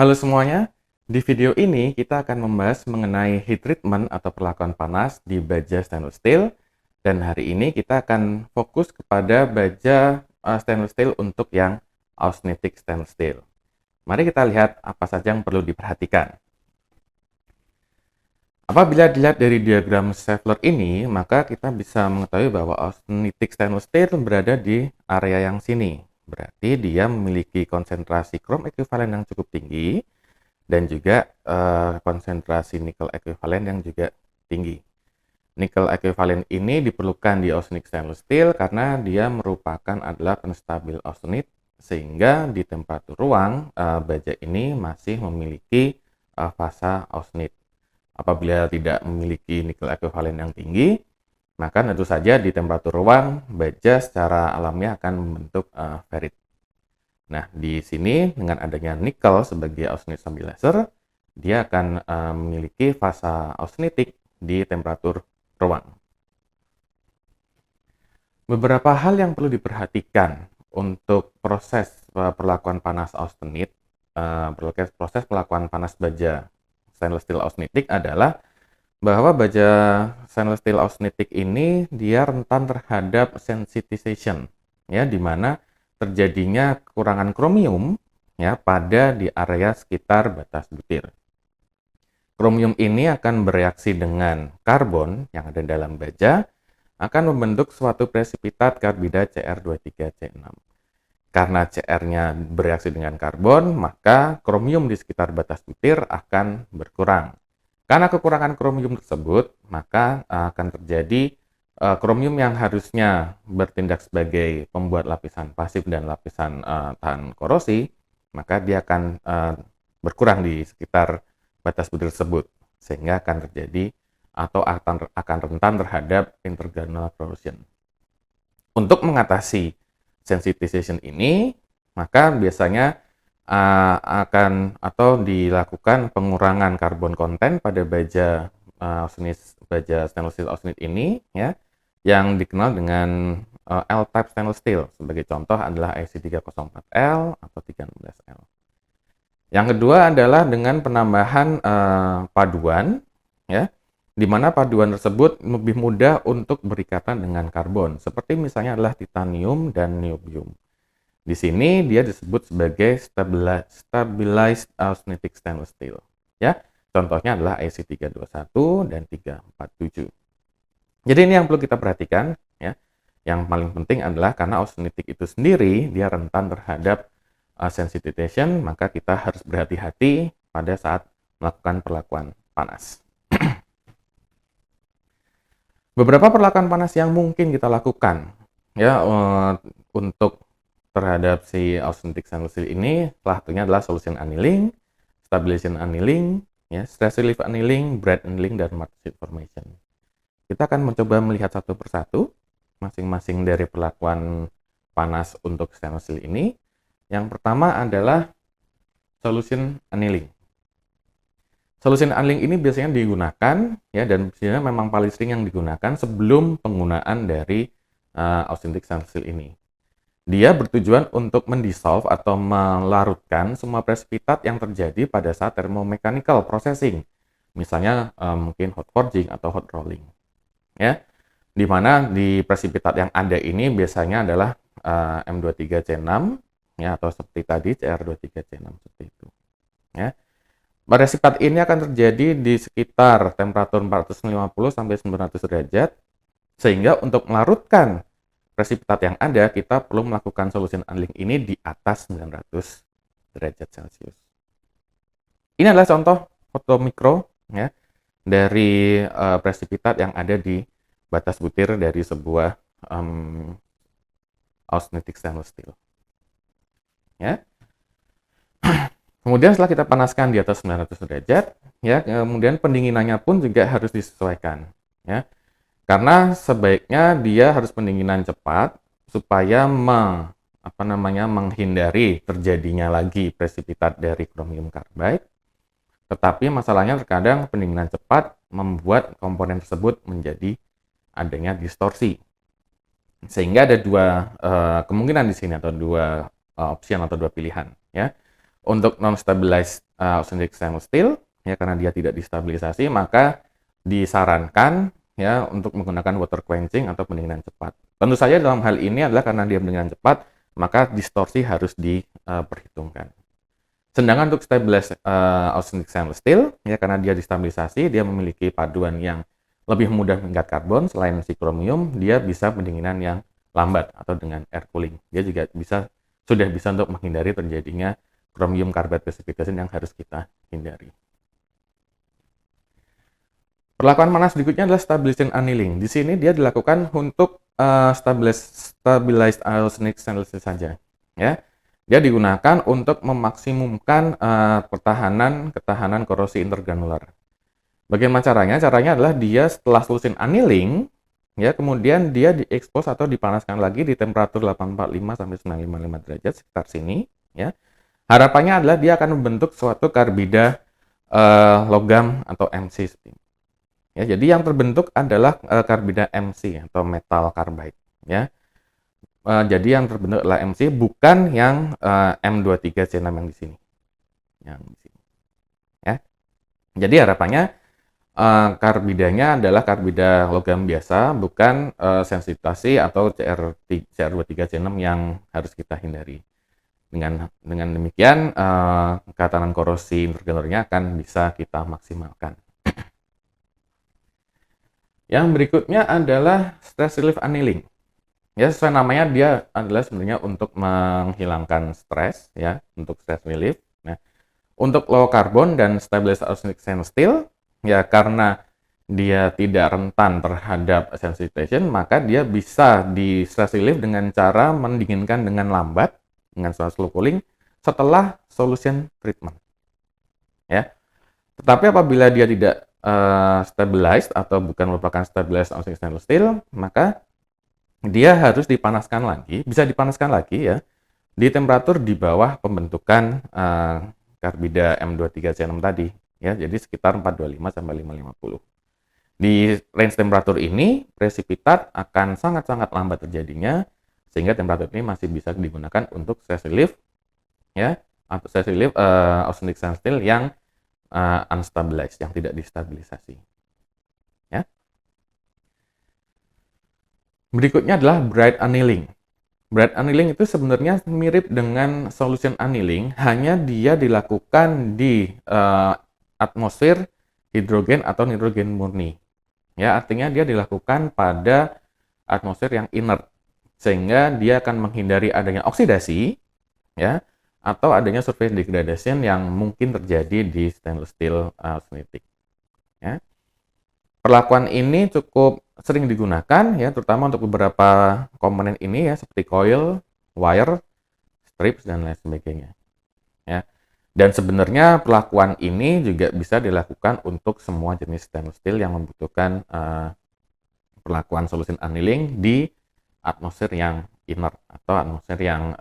Halo semuanya, di video ini kita akan membahas mengenai heat treatment atau perlakuan panas di baja stainless steel. Dan hari ini kita akan fokus kepada baja stainless steel untuk yang austenitic stainless steel. Mari kita lihat apa saja yang perlu diperhatikan. Apabila dilihat dari diagram Schaeffler ini, maka kita bisa mengetahui bahwa austenitic stainless steel berada di area yang sini. Berarti dia memiliki konsentrasi krom ekuivalen yang cukup tinggi dan juga konsentrasi nikel ekuivalen yang juga tinggi. Nikel ekuivalen ini diperlukan di austenitic stainless steel karena dia merupakan adalah penstabil austenit, sehingga di temperatur ruang baja ini masih memiliki fasa austenit. Apabila tidak memiliki nikel ekuivalen yang tinggi, maka tentu saja di temperatur ruang baja secara alamiah akan membentuk ferrit. Nah, di sini dengan adanya nikel sebagai austenit stabilizer, dia akan memiliki fasa austenitik di temperatur ruang. Beberapa hal yang perlu diperhatikan untuk proses perlakuan panas austenit, proses perlakuan panas baja stainless steel austenitic adalah bahwa baja stainless steel austenitic ini dia rentan terhadap sensitization, ya, di mana terjadinya kekurangan kromium ya pada di area sekitar batas butir. Kromium ini akan bereaksi dengan karbon yang ada dalam baja, akan membentuk suatu presipitat karbida Cr23C6. Karena Cr-nya bereaksi dengan karbon, maka kromium di sekitar batas butir akan berkurang. Karena kekurangan kromium tersebut, maka akan terjadi kromium yang harusnya bertindak sebagai pembuat lapisan pasif dan lapisan tahan korosi, maka dia akan berkurang di sekitar batas butir tersebut, sehingga akan terjadi atau akan rentan terhadap intergranular corrosion. Untuk mengatasi sensitization ini, maka biasanya akan atau dilakukan pengurangan karbon konten pada baja baja stainless steel austenit ini, ya, yang dikenal dengan L-type stainless steel. Sebagai contoh adalah IC304L atau 316L. Yang kedua adalah dengan penambahan paduan, ya, di mana paduan tersebut lebih mudah untuk berikatan dengan karbon, seperti misalnya adalah titanium dan niobium. Di sini dia disebut sebagai stabilized austenitic stainless steel. Ya, contohnya adalah IC321 dan 347. Jadi ini yang perlu kita perhatikan, ya. Yang paling penting adalah karena austenitic itu sendiri dia rentan terhadap sensitization, maka kita harus berhati-hati pada saat melakukan perlakuan panas. Beberapa perlakuan panas yang mungkin kita lakukan ya untuk terhadap si austenitic stainless steel ini, salah satunya adalah solution annealing, stabilization annealing, ya, stress relief annealing, bright annealing, dan matte sheet formation. Kita akan mencoba melihat satu persatu masing-masing dari perlakuan panas untuk stainless steel ini. Yang pertama adalah solution annealing. Solution annealing ini biasanya digunakan, ya, dan biasanya memang paling sering yang digunakan sebelum penggunaan dari austenitic stainless steel ini. Dia bertujuan untuk mendissolve atau melarutkan semua presipitat yang terjadi pada saat thermomechanical processing, misalnya mungkin hot forging atau hot rolling, ya, di mana di presipitat yang ada ini biasanya adalah M23C6, ya, atau seperti tadi Cr23C6 seperti itu, ya. Presipitat ini akan terjadi di sekitar temperatur 450 sampai 900 derajat, sehingga untuk melarutkan presipitat yang ada, kita perlu melakukan solution annealing ini di atas 900 derajat Celcius. Ini adalah contoh foto mikro, ya, dari presipitat yang ada di batas butir dari sebuah austenitic stainless steel. Ya. Kemudian setelah kita panaskan di atas 900 derajat, ya, kemudian pendinginannya pun juga harus disesuaikan, ya. Karena sebaiknya dia harus pendinginan cepat supaya menghindari terjadinya lagi presipitat dari chromium carbide. Tetapi masalahnya terkadang pendinginan cepat membuat komponen tersebut menjadi adanya distorsi. Sehingga ada dua kemungkinan di sini, atau dua opsi atau dua pilihan, ya. Untuk non-stabilized austenitic stainless steel, ya karena dia tidak distabilisasi, maka disarankan ya untuk menggunakan water quenching atau pendinginan cepat. Tentu saja dalam hal ini adalah karena dia pendinginan cepat, maka distorsi harus diperhitungkan. Sedangkan untuk stabilized austenitic stainless steel, ya karena dia distabilisasi, dia memiliki paduan yang lebih mudah mengikat karbon. Selain si kromium, dia bisa pendinginan yang lambat atau dengan air cooling. Dia juga sudah bisa untuk menghindari terjadinya chromium carbide precipitation yang harus kita hindari. Perlakuan panas berikutnya adalah stabilization annealing. Di sini dia dilakukan untuk stabilized austenitic stainless steel saja. Ya, dia digunakan untuk memaksimumkan ketahanan korosi intergranular. Bagaimana caranya? Caranya adalah dia setelah solusi annealing, ya kemudian dia diekspos atau dipanaskan lagi di temperatur 845 sampai 955 derajat sekitar sini, ya. Harapannya adalah dia akan membentuk suatu karbida logam atau MC. Ya, jadi yang terbentuk adalah karbida MC atau metal carbide. Ya. Jadi yang terbentuk adalah MC, bukan yang M23C6 yang di sini. Yang di sini. Ya. Jadi harapannya karbidanya adalah karbida logam biasa, bukan sensitasi atau CR23C6 yang harus kita hindari. Dengan demikian, ketahanan korosi intergranularnya akan bisa kita maksimalkan. Yang berikutnya adalah stress relief annealing. Ya, sesuai namanya dia adalah sebenarnya untuk menghilangkan stres, ya, untuk stress relief. Nah, untuk low carbon dan stabilized austenitic stainless steel, ya karena dia tidak rentan terhadap sensitization, maka dia bisa di stress relief dengan cara mendinginkan dengan lambat, dengan slow cooling setelah solution treatment. Ya. Tetapi apabila dia tidak stabilized atau bukan merupakan stabilized austenitic stainless steel, maka dia harus dipanaskan lagi, bisa dipanaskan lagi ya, di temperatur di bawah pembentukan karbida M23C6 tadi, ya, jadi sekitar 425 sampai 550. Di range temperatur ini, presipitat akan sangat-sangat lambat terjadinya, sehingga temperatur ini masih bisa digunakan untuk stress relief, ya, atau stress relief austenitic stainless steel yang unstabilized, yang tidak distabilisasi. Ya. Berikutnya adalah bright annealing. Bright annealing itu sebenarnya mirip dengan solution annealing, hanya dia dilakukan di atmosfer hidrogen atau nitrogen murni. Ya, artinya dia dilakukan pada atmosfer yang inert, sehingga dia akan menghindari adanya oksidasi, ya, atau adanya surface degradation yang mungkin terjadi di stainless steel austenitic. Ya. Perlakuan ini cukup sering digunakan, ya, terutama untuk beberapa komponen ini, ya, seperti coil, wire, strips, dan lain sebagainya. Ya. Dan sebenarnya perlakuan ini juga bisa dilakukan untuk semua jenis stainless steel yang membutuhkan perlakuan solution annealing di atmosfer yang inert atau atmosfer yang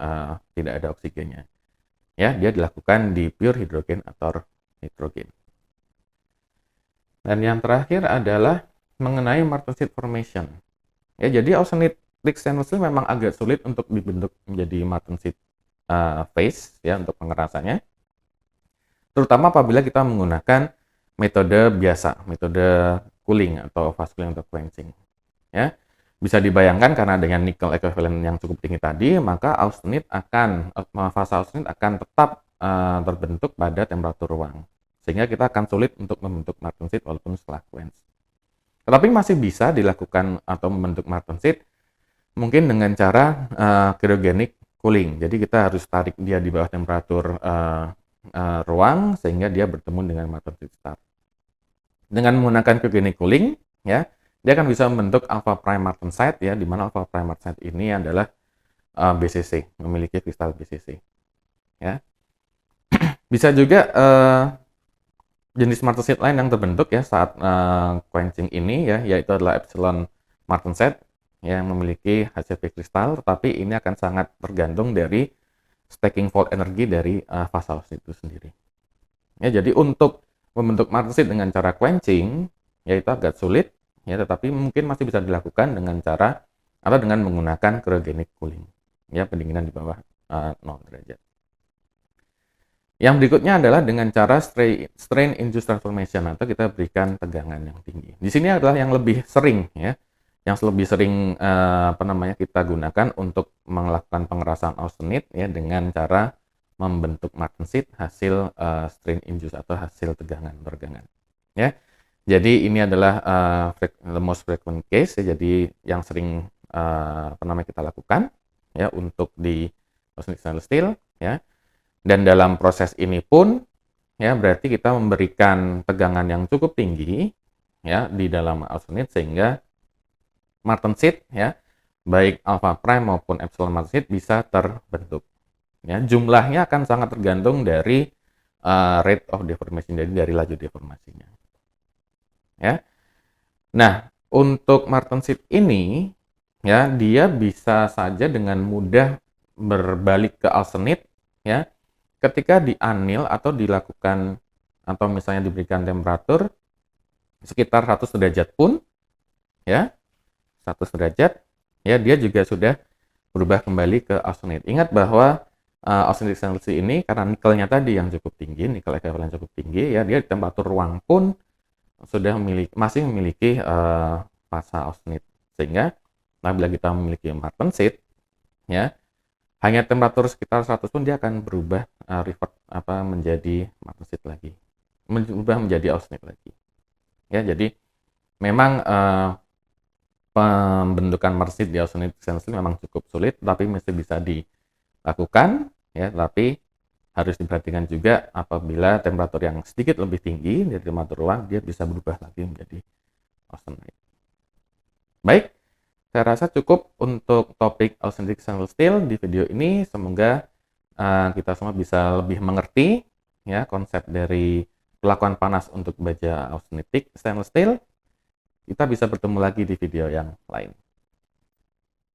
tidak ada oksigennya. Ya, dia dilakukan di pure hidrogen atau nitrogen. Dan yang terakhir adalah mengenai martensit formation. Ya, jadi austenitic stainless steel memang agak sulit untuk dibentuk menjadi martensit phase, ya, untuk pengerasannya. Terutama apabila kita menggunakan metode biasa, metode cooling atau fast cooling atau quenching. Ya, bisa dibayangkan karena dengan nickel equivalent yang cukup tinggi tadi, maka fase austenit akan tetap terbentuk pada temperatur ruang. Sehingga kita akan sulit untuk membentuk martensit walaupun setelah quench. Tetapi masih bisa dilakukan atau membentuk martensit mungkin dengan cara cryogenic cooling. Jadi kita harus tarik dia di bawah temperatur ruang sehingga dia bertemu dengan martensit start. Dengan menggunakan cryogenic cooling, ya, dia akan bisa membentuk alpha prime martensite, ya, di mana alpha prime martensite ini adalah BCC, memiliki kristal BCC. Ya. Bisa juga jenis martensit lain yang terbentuk, ya, saat quenching ini, ya, yaitu adalah epsilon martensite yang memiliki HCP kristal, tetapi ini akan sangat tergantung dari stacking fault energi dari fase austenit itu sendiri. Ya, jadi untuk membentuk martensit dengan cara quenching, yaitu agak sulit, ya, tetapi mungkin masih bisa dilakukan dengan cara atau dengan menggunakan cryogenic cooling, ya, pendinginan di bawah 0 derajat. Yang berikutnya adalah dengan cara strain-induced transformation, atau kita berikan tegangan yang tinggi. Di sini adalah yang lebih sering ya, yang lebih sering kita gunakan untuk melakukan pengerasan austenite ya, dengan cara membentuk martensit hasil strain-induced atau hasil tegangan. Ya. Jadi ini adalah the most frequent case ya, jadi yang sering kita lakukan ya untuk di austenitic stainless steel ya. Dan dalam proses ini pun ya berarti kita memberikan tegangan yang cukup tinggi ya di dalam austenite, sehingga martensit ya, baik alpha prime maupun epsilon martensit bisa terbentuk. Ya, jumlahnya akan sangat tergantung dari rate of deformation, jadi dari laju deformasinya. Ya. Nah, untuk martensit ini ya, dia bisa saja dengan mudah berbalik ke austenite ya, ketika dianil atau dilakukan atau misalnya diberikan temperatur sekitar 100 derajat pun ya, 100 derajat ya, dia juga sudah berubah kembali ke austenite. Ingat bahwa austenitic stainless steel ini karena nikelnya tadi yang cukup tinggi, nikel ekuivalen cukup tinggi ya, dia di temperatur ruang pun masih memiliki fasa austenite, sehingga apabila kita memiliki martensit ya, hanya temperatur sekitar 100 pun dia akan berubah revert menjadi martensit lagi, berubah menjadi austenite lagi. Ya, jadi memang pembentukan martensit di austenitic stainless steel memang cukup sulit, tapi masih bisa dilakukan ya, tapi harus diperhatikan juga apabila temperatur yang sedikit lebih tinggi dari temperatur ruang, dia bisa berubah lagi menjadi austenite. Baik, saya rasa cukup untuk topik austenitic stainless steel di video ini. Semoga kita semua bisa lebih mengerti ya konsep dari perlakuan panas untuk baja austenitic stainless steel. Kita bisa bertemu lagi di video yang lain.